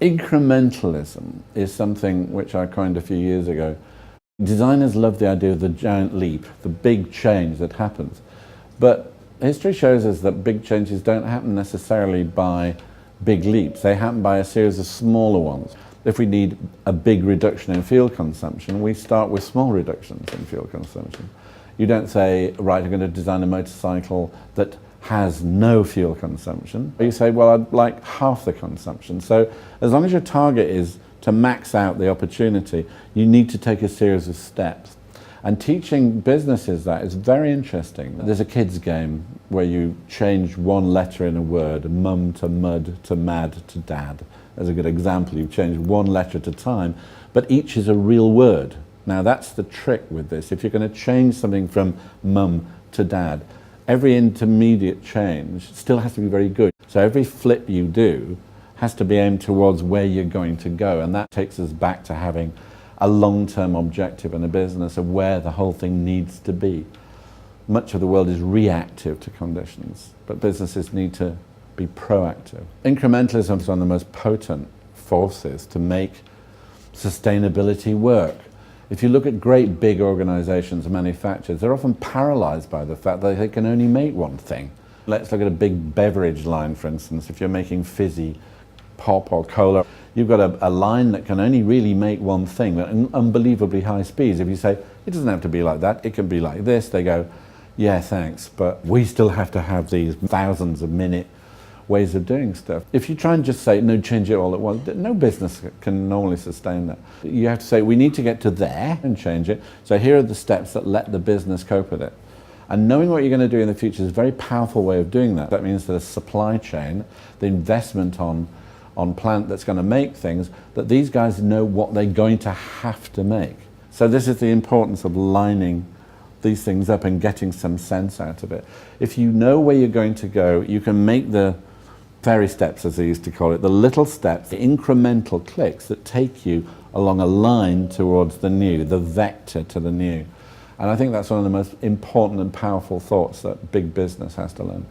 Incrementalism is something which I coined a few years ago. Designers love the idea of the giant leap, the big change that happens. But history shows us that big changes don't happen necessarily by big leaps. They happen by a series of smaller ones. If we need a big reduction in fuel consumption, we start with small reductions in fuel consumption. You don't say, right, I'm going to design a motorcycle that has no fuel consumption. You say, well, I'd like half the consumption. So as long as your target is to max out the opportunity, you need to take a series of steps. And teaching businesses that is very interesting. There's a kids game where you change one letter in a word, mum to mud to mad to dad. As a good example, you've changed one letter at a time, but each is a real word. Now that's the trick with this. If you're going to change something from mum to dad, every intermediate change still has to be very good. So every flip you do has to be aimed towards where you're going to go, and that takes us back to having a long-term objective in a business of where the whole thing needs to be. Much of the world is reactive to conditions, but businesses need to be proactive. Incrementalism is one of the most potent forces to make sustainability work. If you look at great big organizations and manufacturers, they're often paralyzed by the fact that they can only make one thing. Let's look at a big beverage line, for instance. If you're making fizzy pop or cola, you've got a line that can only really make one thing at unbelievably high speeds. If you say, it doesn't have to be like that, it can be like this, they go, yeah, thanks, but we still have to have these thousands of minute ways of doing stuff. If you try and just say, no, change it all at once, no business can normally sustain that. You have to say, we need to get to there and change it. So here are the steps that let the business cope with it. And knowing what you're going to do in the future is a very powerful way of doing that. That means that the supply chain, the investment on plant that's going to make things, that these guys know what they're going to have to make. So this is the importance of lining these things up and getting some sense out of it. If you know where you're going to go, you can make the fairy steps, as they used to call it, the little steps, the incremental clicks that take you along a line towards the new, the vector to the new. And I think that's one of the most important and powerful thoughts that big business has to learn.